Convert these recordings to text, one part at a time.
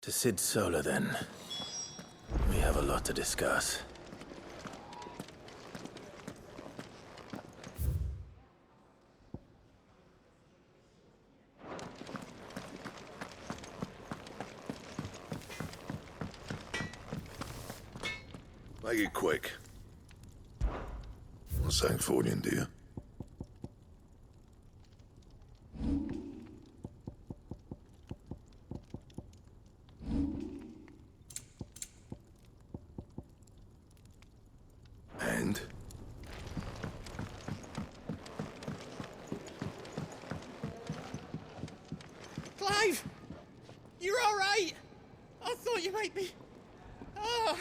To Sid Solar, then. We have a lot to discuss. Make it quick. Not saying Fordian, do you? And? Clive! You're all right! I thought you might be... Ah!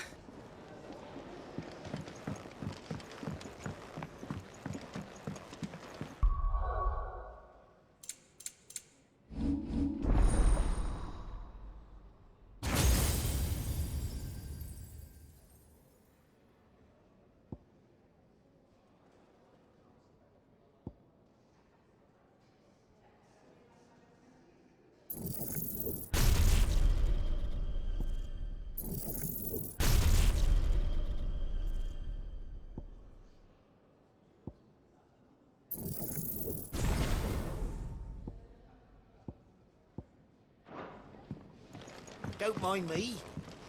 Don't mind me.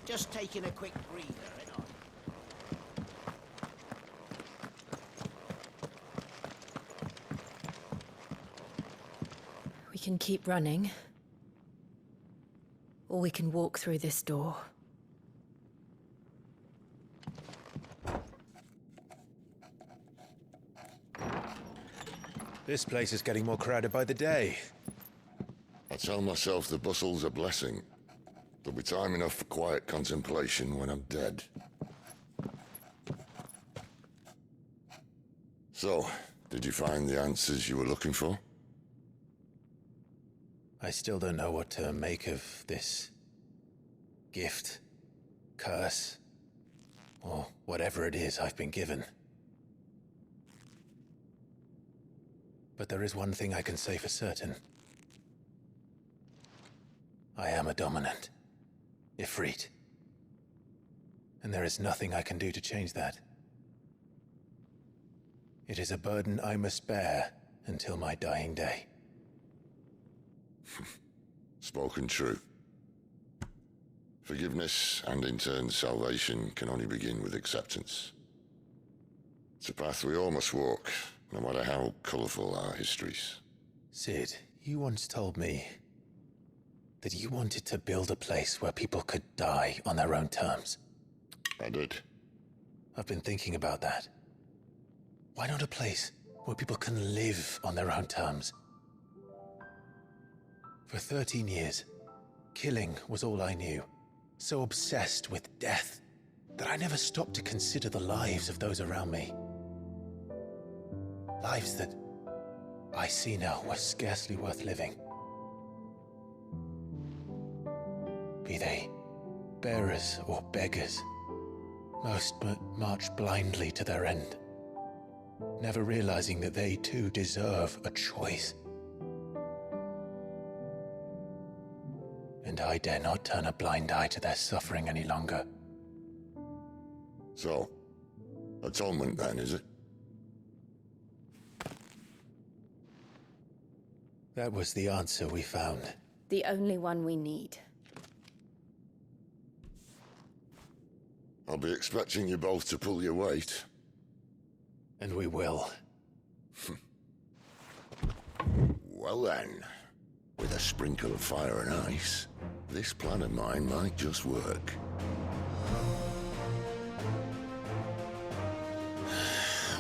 Just taking a quick breather, ain't I? We can keep running. Or we can walk through this door. This place is getting more crowded by the day. I tell myself the bustle's a blessing. There'll be time enough for quiet contemplation when I'm dead. So, did you find the answers you were looking for? I still don't know what to make of this gift, curse, or whatever it is I've been given. But there is one thing I can say for certain. I am a dominant, Ifrit. And there is nothing I can do to change that. It is a burden I must bear until my dying day. Spoken true. Forgiveness, and in turn salvation, can only begin with acceptance. It's a path we all must walk, no matter how colourful our histories. Sid, you once told me that you wanted to build a place where people could die on their own terms. I did. I've been thinking about that. Why not a place where people can live on their own terms? For 13 years, killing was all I knew. So obsessed with death that I never stopped to consider the lives of those around me. Lives that I see now were scarcely worth living. Be they bearers or beggars, most march blindly to their end, never realizing that they too deserve a choice. And I dare not turn a blind eye to their suffering any longer. So, atonement then, is it? That was the answer we found. The only one we need. I'll be expecting you both to pull your weight. And we will. Well then, with a sprinkle of fire and ice, this plan of mine might just work.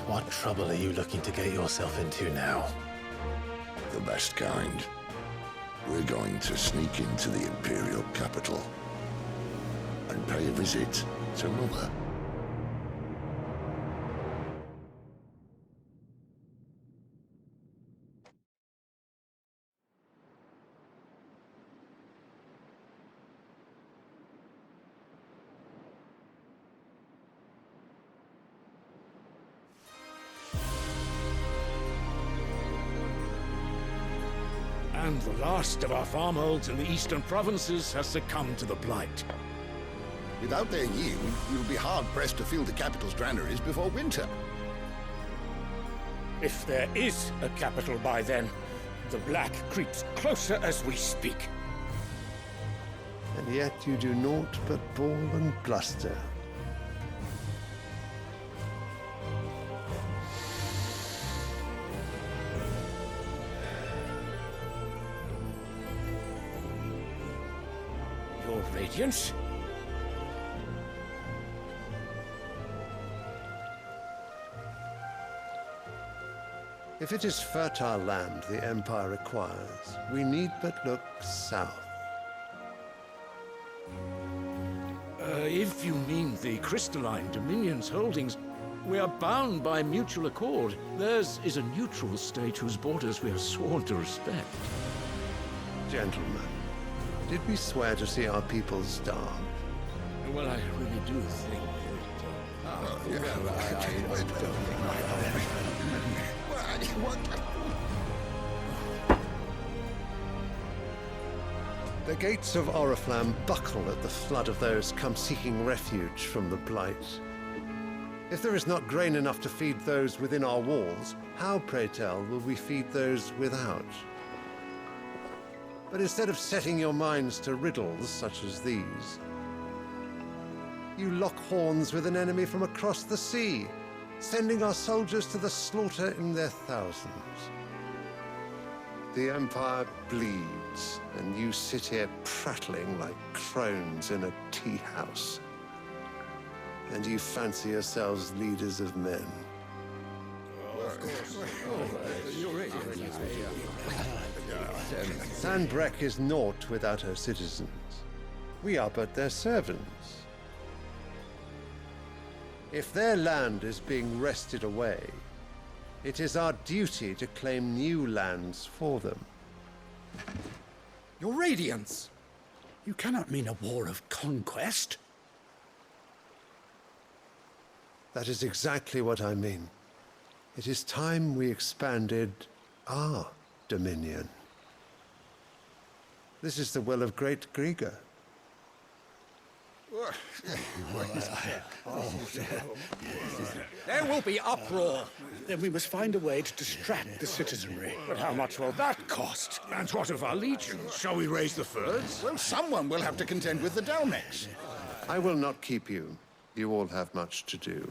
What trouble are you looking to get yourself into now? The best kind. We're going to sneak into the Imperial capital and pay a visit to Mother. And the last of our farmholds in the eastern provinces has succumbed to the blight. Without their yield, we will be hard-pressed to fill the capital's granaries before winter. If there is a capital by then, the black creeps closer as we speak. And yet you do naught but bawl and bluster. Your Radiance? If it is fertile land the Empire requires, we need but look south. If you mean the crystalline Dominion's holdings, we are bound by mutual accord. Theirs is a neutral state whose borders we are sworn to respect. Gentlemen, did we swear to see our people starve? Well, I really do think The gates of Oriflamme buckle at the flood of those come seeking refuge from the blight. If there is not grain enough to feed those within our walls, how, pray tell, will we feed those without? But instead of setting your minds to riddles such as these, you lock horns with an enemy from across the sea, sending our soldiers to the slaughter in their thousands. The Empire bleeds, and you sit here prattling like crones in a tea house. And you fancy yourselves leaders of men. Sandbreck is naught without her citizens. We are but their servants. If their land is being wrested away, it is our duty to claim new lands for them. Your Radiance! You cannot mean a war of conquest. That is exactly what I mean. It is time we expanded our dominion. This is the will of great Grieger. There will be uproar. Then we must find a way to distract the citizenry. But how much will that cost? And what of our legions? Shall we raise the furs? Well, someone will have to contend with the Dalmex. I will not keep you. You all have much to do.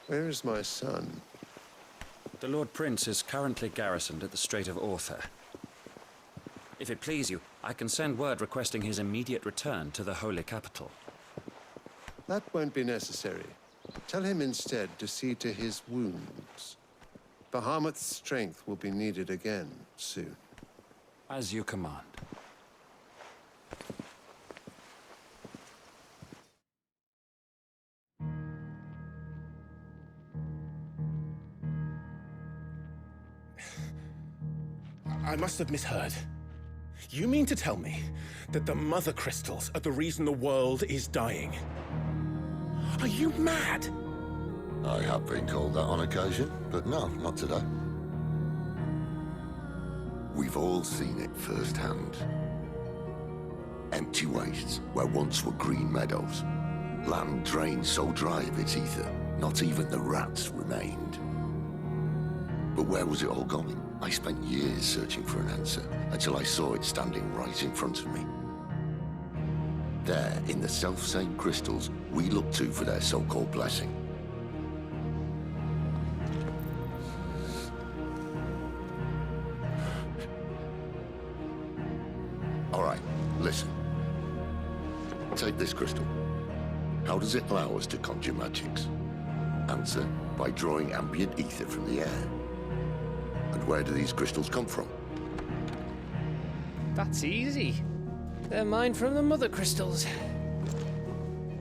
Where is my son? The Lord Prince is currently garrisoned at the Strait of Author. If it please you, I can send word requesting his immediate return to the Holy Capital. That won't be necessary. Tell him instead to see to his wounds. Bahamut's strength will be needed again soon. As you command. I must have misheard. You mean to tell me that the Mother Crystals are the reason the world is dying? Are you mad? I have been called that on occasion, but no, not today. We've all seen it firsthand. Empty wastes where once were green meadows. Land drained so dry of its ether, not even the rats remained. But where was it all going? I spent years searching for an answer, until I saw it standing right in front of me. There, in the self-same crystals we look to for their so-called blessing. All right, listen. Take this crystal. How does it allow us to conjure magics? Answer, by drawing ambient ether from the air. And where do these crystals come from? That's easy. They're mined from the Mother Crystals.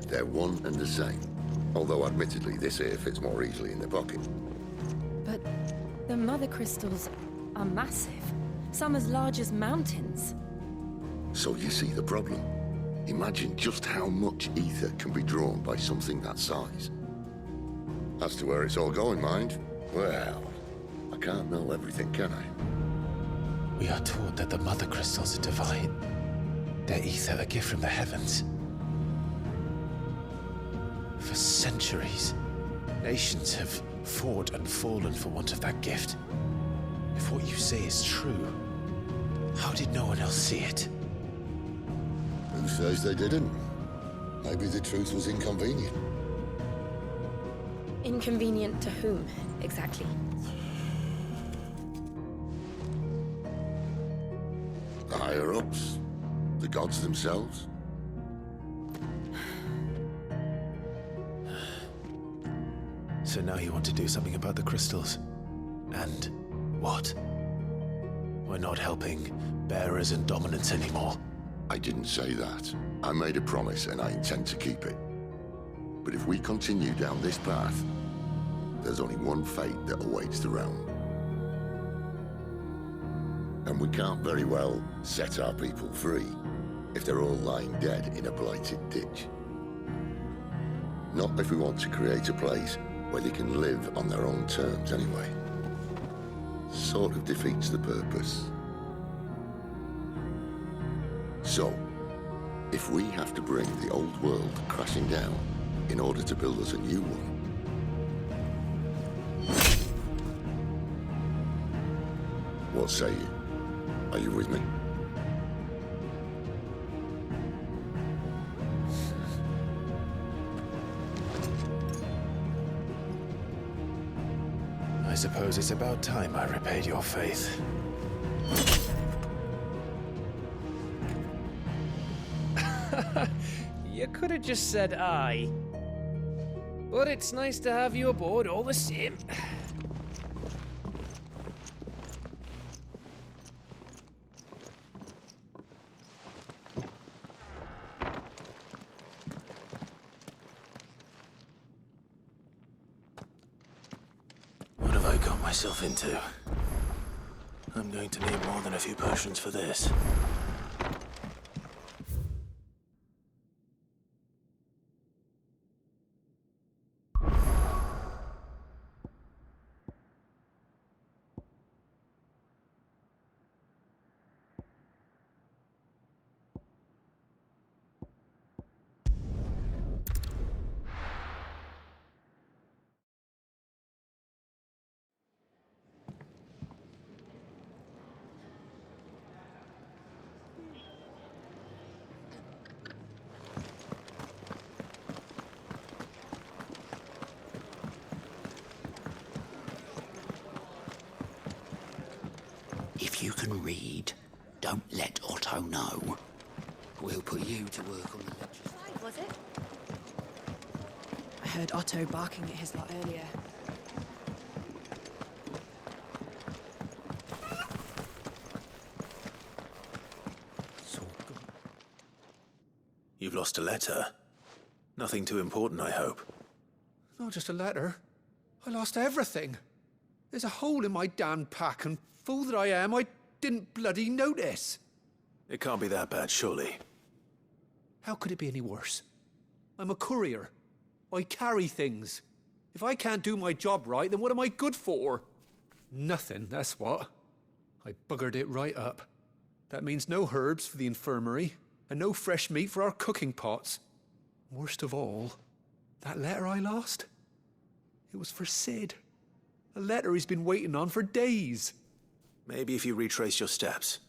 They're one and the same. Although admittedly this here fits more easily in the pocket. But the mother crystals are massive. Some as large as mountains. So you see the problem. Imagine just how much ether can be drawn by something that size. As to where it's all going, mind, well, I can't know everything, can I? We are taught that the mother crystals are divine. Their ether a gift from the heavens. For centuries, nations have fought and fallen for want of that gift. If what you say is true, how did no one else see it? Who says they didn't? Maybe the truth was inconvenient. Inconvenient to whom, exactly? The higher-ups? The gods themselves? So now you want to do something about the crystals? And what? We're not helping bearers and dominants anymore. I didn't say that. I made a promise and I intend to keep it. But if we continue down this path, there's only one fate that awaits the realm. And we can't very well set our people free if they're all lying dead in a blighted ditch. Not if we want to create a place where they can live on their own terms anyway. Sort of defeats the purpose. So, if we have to bring the old world crashing down in order to build us a new one, what say you? Are you with me? I suppose it's about time I repaid your faith. You could have just said aye. But it's nice to have you aboard all the same. What have I got myself into? I'm going to need more than a few potions for this. If you can read, don't let Otto know. We'll put you to work on the ledger. Was it? I heard Otto barking at his lot earlier. You've lost a letter. Nothing too important, I hope. Not just a letter. I lost everything. There's a hole in my damn pack, and fool that I am, I didn't bloody notice. It can't be that bad, surely. How could it be any worse? I'm a courier. I carry things. If I can't do my job right, then what am I good for? Nothing, that's what. I buggered it right up. That means no herbs for the infirmary, and no fresh meat for our cooking pots. Worst of all, that letter I lost? It was for Sid. A letter he's been waiting on for days. Maybe if you retrace your steps.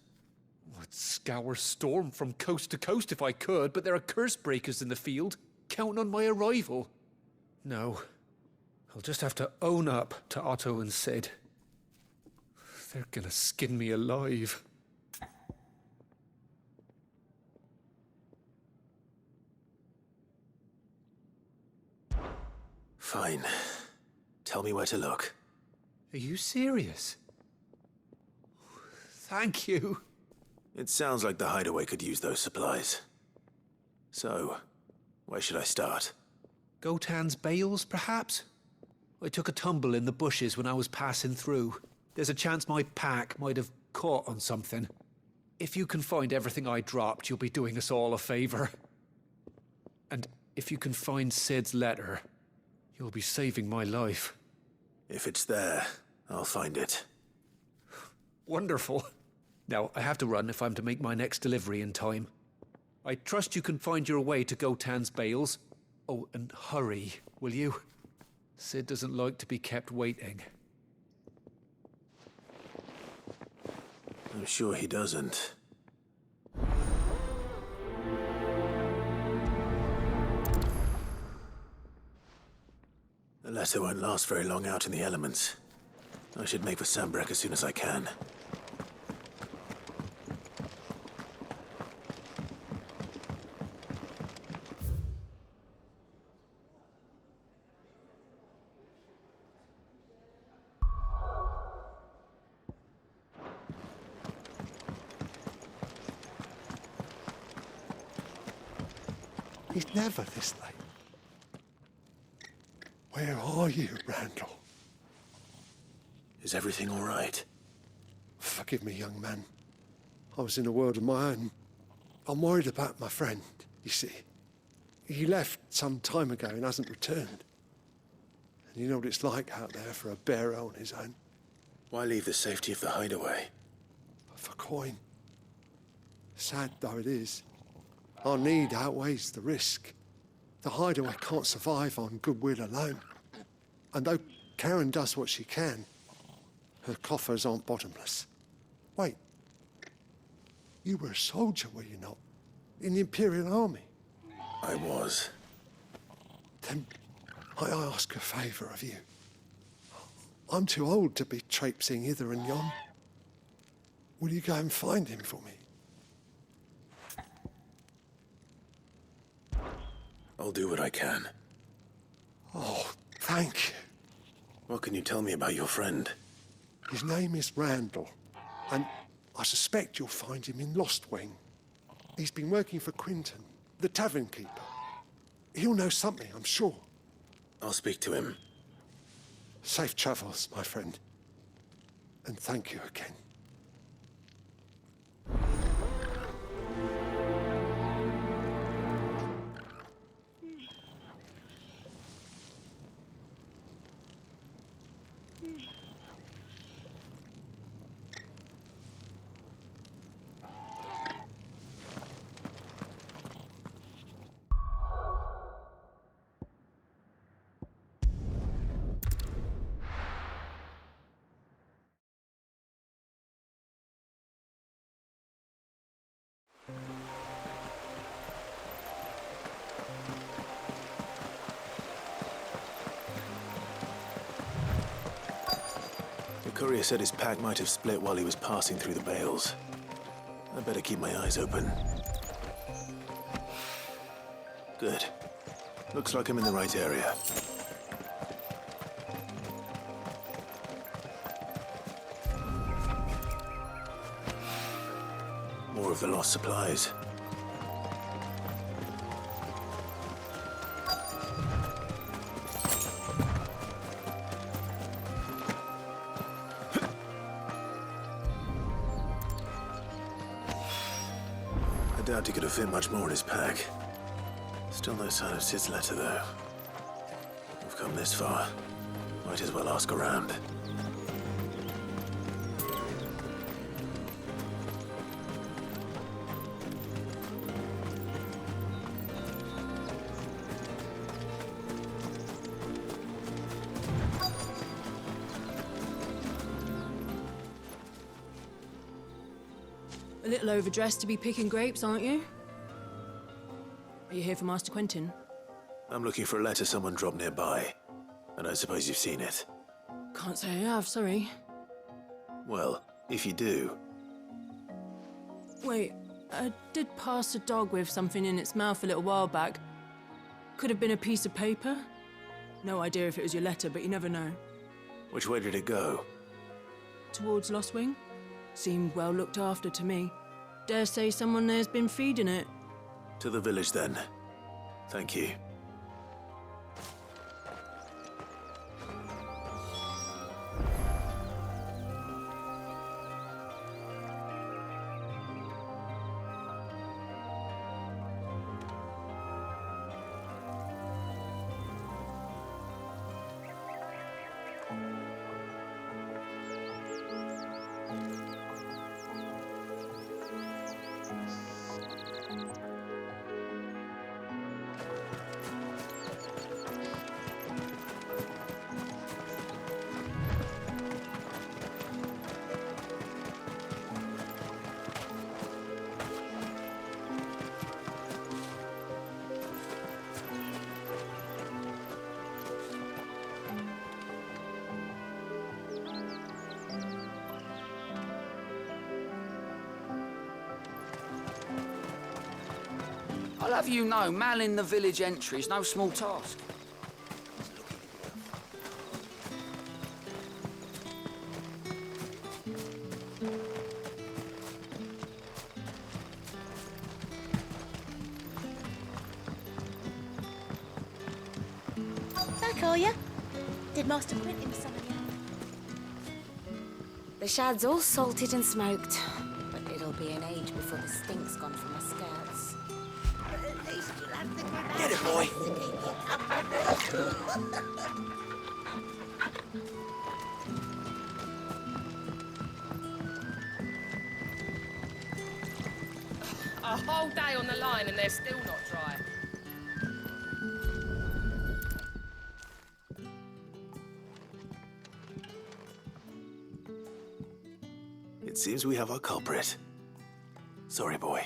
I'd scour Storm from coast to coast if I could, but there are curse breakers in the field, counting on my arrival. No, I'll just have to own up to Otto and Sid. They're gonna skin me alive. Fine. Tell me where to look. Are you serious? Thank you. It sounds like the hideaway could use those supplies. So, where should I start? Gotan's bales, perhaps? I took a tumble in the bushes when I was passing through. There's a chance my pack might have caught on something. If you can find everything I dropped, you'll be doing us all a favor. And if you can find Sid's letter, you'll be saving my life. If it's there, I'll find it. Wonderful. Now, I have to run if I'm to make my next delivery in time. I trust you can find your way to Gotan's bales. Oh, and hurry, will you? Sid doesn't like to be kept waiting. I'm sure he doesn't. The letter won't last very long out in the elements. I should make for Sambrek as soon as I can. He's never this late. Where are you, Randall? Is everything all right? Forgive me, young man. I was in a world of my own. I'm worried about my friend, you see. He left some time ago and hasn't returned. And you know what it's like out there for a bearer on his own. Why leave the safety of the hideaway? For coin. Sad though it is, our need outweighs the risk. The hideaway can't survive on goodwill alone. And though Karen does what she can, her coffers aren't bottomless. Wait. You were a soldier, were you not? In the Imperial Army? I was. Then I ask a favour of you. I'm too old to be traipsing hither and yon. Will you go and find him for me? I'll do what I can. Oh, thank you. What can you tell me about your friend? His name is Randall, and I suspect you'll find him in Lost Wing. He's been working for Quinton, the tavern keeper. He'll know something, I'm sure. I'll speak to him. Safe travels, my friend. And thank you again. The courier said his pack might have split while he was passing through the bales. I better keep my eyes open. Good. Looks like I'm in the right area. More of the lost supplies. I doubt he could have fit much more in his pack. Still no sign of Sid's letter, though. We've come this far. Might as well ask around. A little overdressed to be picking grapes, aren't you? Are you here for Master Quentin? I'm looking for a letter someone dropped nearby. And I suppose you've seen it. Can't say I have, sorry. Well, if you do... Wait, I did pass a dog with something in its mouth a little while back. Could have been a piece of paper. No idea if it was your letter, but you never know. Which way did it go? Towards Lost Wing? Seemed well looked after to me. Dare say someone there's been feeding it. To the village, then. Thank you. I'll have you know, manning the village entry is no small task. Back, are ya? Did Master Quentin summon you? The shad's all salted and smoked, but it'll be an age before the stink's gone from my skirts. Get it, boy! A whole day on the line and they're still not dry. It seems we have our culprit. Sorry, boy.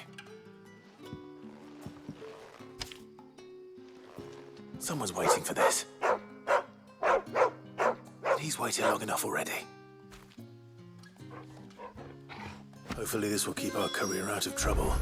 Someone's waiting for this. And he's waited long enough already. Hopefully this will keep our career out of trouble.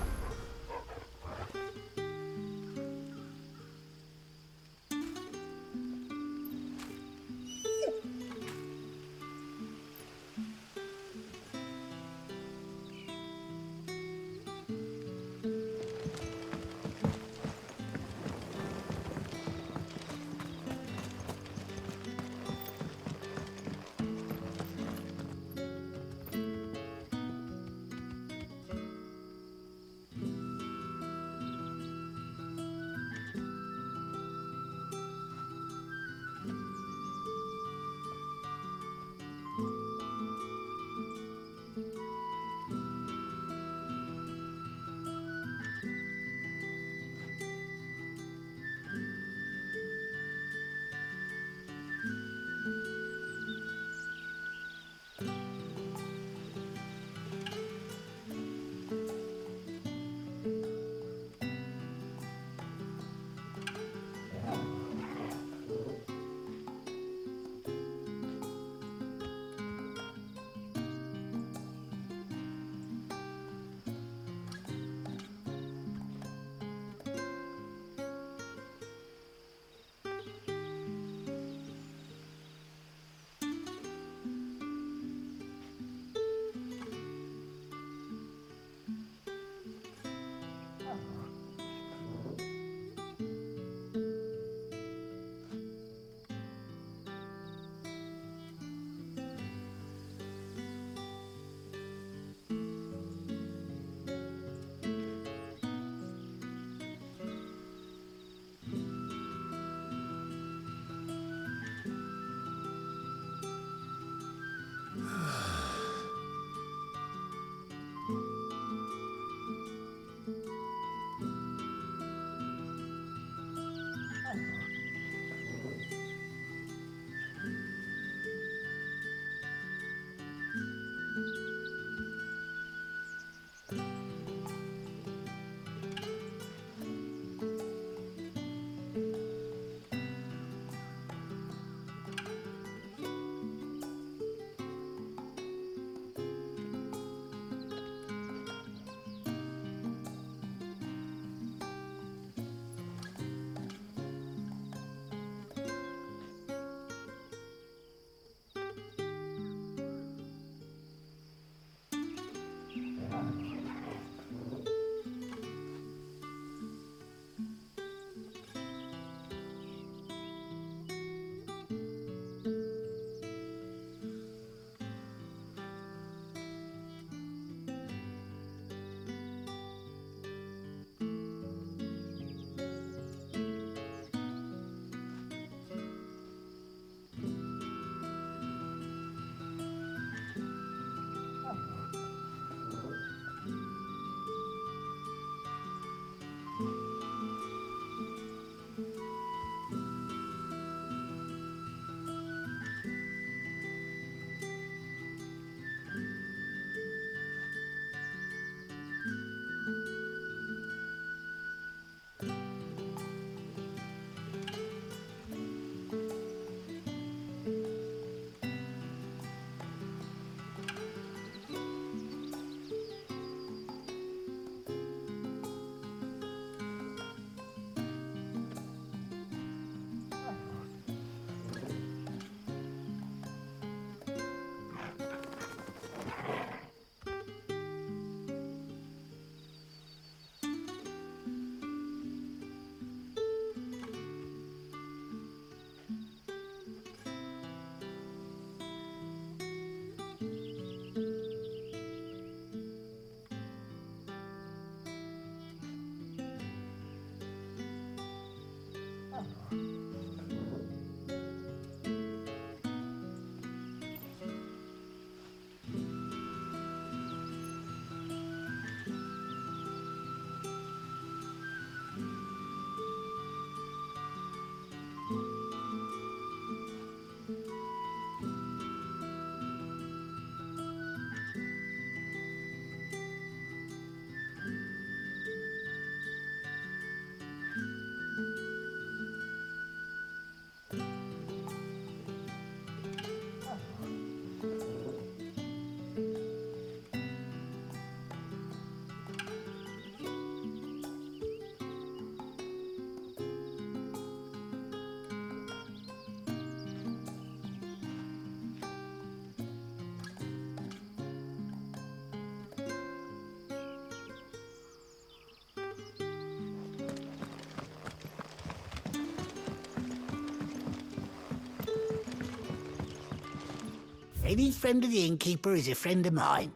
Any friend of the innkeeper is a friend of mine.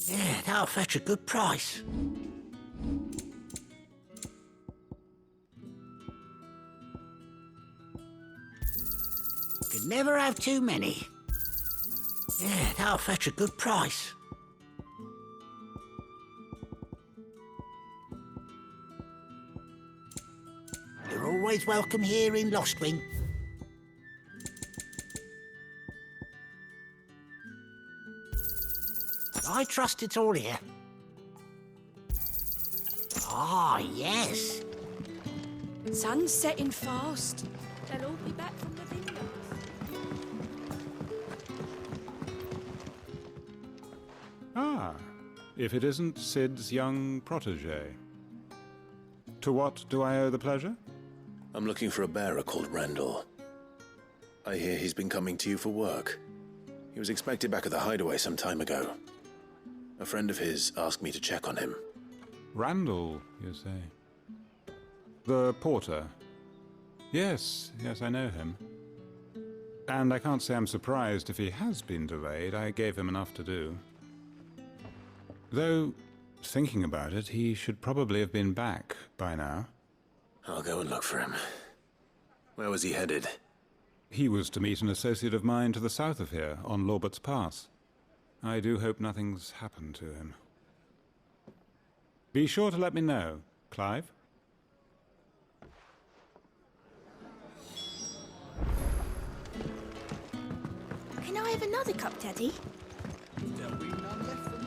Yeah, that'll fetch a good price. Could never have too many. Yeah, that'll fetch a good price. You're always welcome here in Lostwing. I trust it's all here. Ah, yes. Sun's setting fast. They'll all be back from the vineyards. Ah, if it isn't Sid's young protege. To what do I owe the pleasure? I'm looking for a bearer called Randall. I hear he's been coming to you for work. He was expected back at the hideaway some time ago. A friend of his asked me to check on him. Randall, you say? The porter? Yes, I know him. And I can't say I'm surprised if he has been delayed. I gave him enough to do. Though, thinking about it, he should probably have been back by now. I'll go and look for him. Where was he headed? He was to meet an associate of mine to the south of here, on Lorbert's Pass. I do hope nothing's happened to him. Be sure to let me know, Clive. Can I have another cup, Daddy? There'll be none left for me.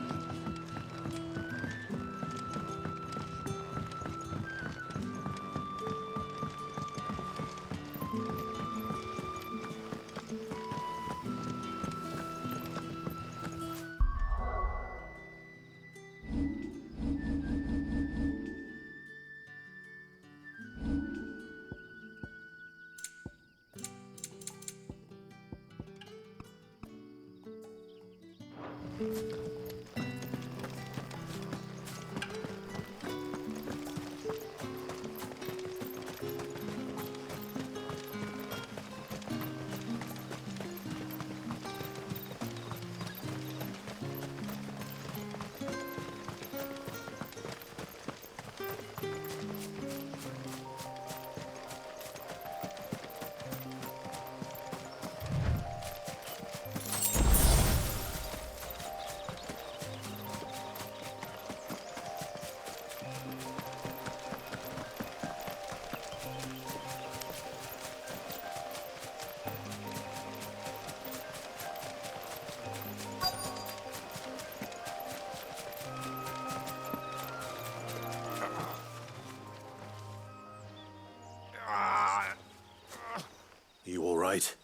You all right?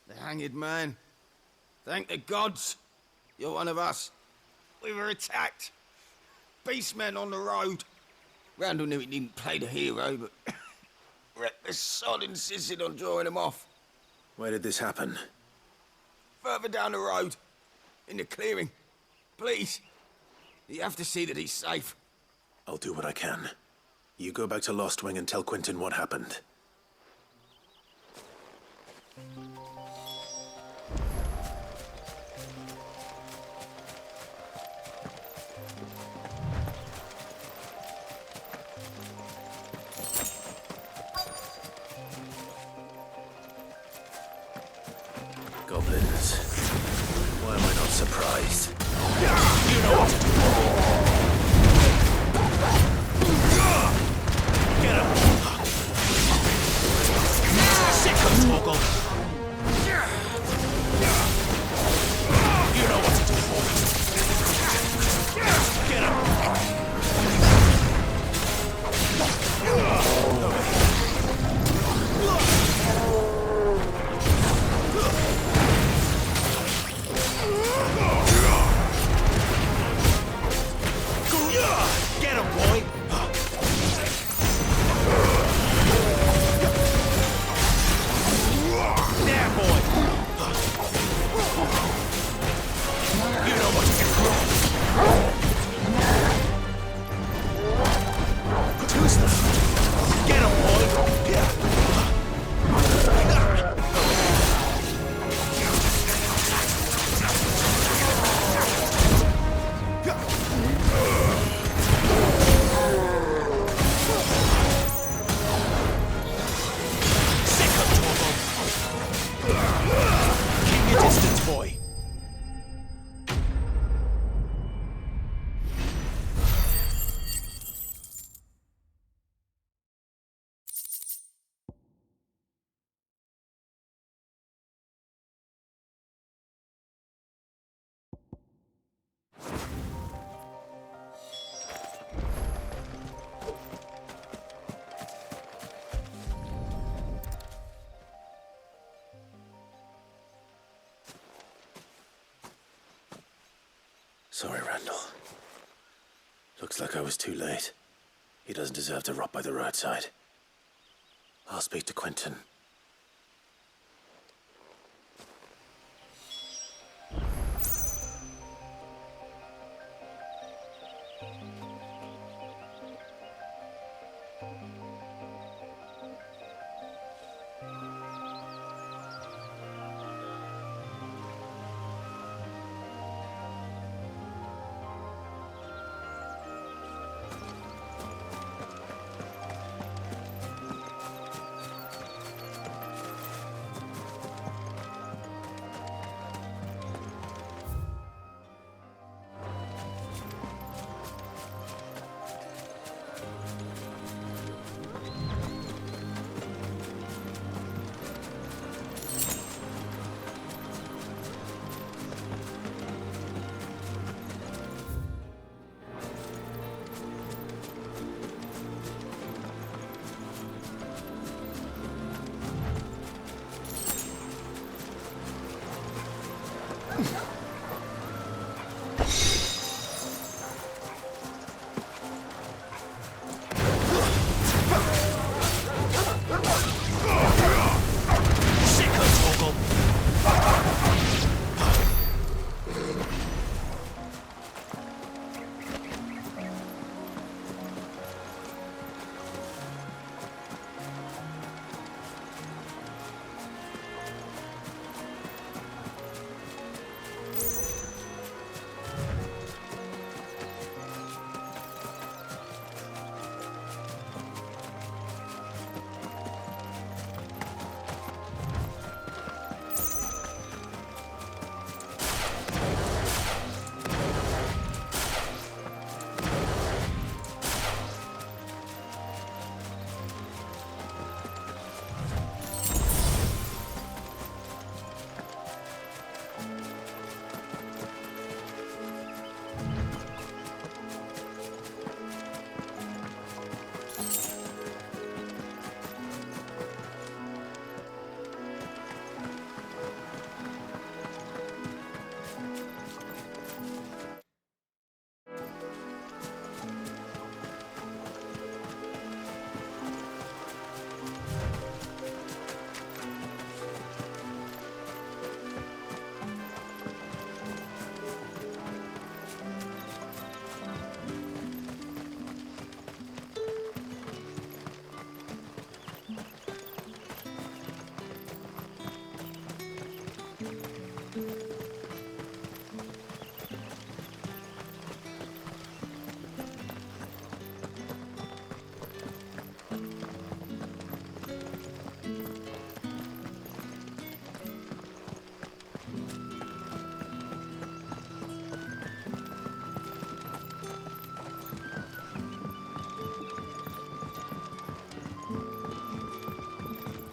The hanged man. Thank the gods. You're one of us. We were attacked. Beastmen on the road. Randall knew he didn't play the hero, but reckless sod insisted on drawing him off. Where did this happen? Further down the road. In the clearing. Please. You have to see that he's safe. I'll do what I can. You go back to Lostwing and tell Quentin what happened. Goblins. Why am I not surprised? You know what to do! Get him! Sick of Toggle! You know what to do! Get him! Get him, boy! There, boy! You know what to do! Who's that? Get him, boy! Keep your distance, boy. Sorry, Randall. Looks like I was too late. He doesn't deserve to rot by the roadside. I'll speak to Quentin.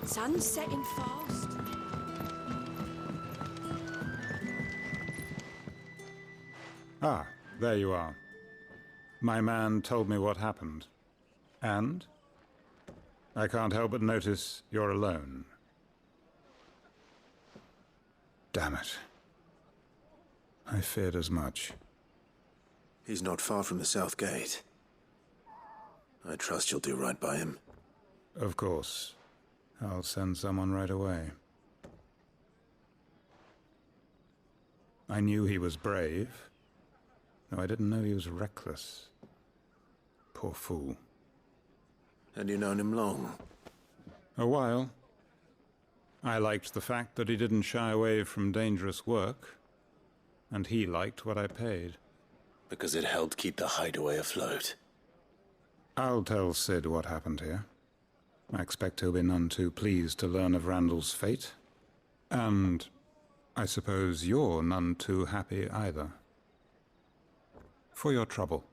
Sun's setting fast. Ah, there you are. My man told me what happened. And? I can't help but notice you're alone. Damn it. I feared as much. He's not far from the South Gate. I trust you'll do right by him. Of course. I'll send someone right away. I knew he was brave, though I didn't know he was reckless. Poor fool. And you known him long? A while. I liked the fact that he didn't shy away from dangerous work, and he liked what I paid. Because it helped keep the hideaway afloat. I'll tell Sid what happened here. I expect he'll be none too pleased to learn of Randall's fate. And I suppose you're none too happy either. For your trouble.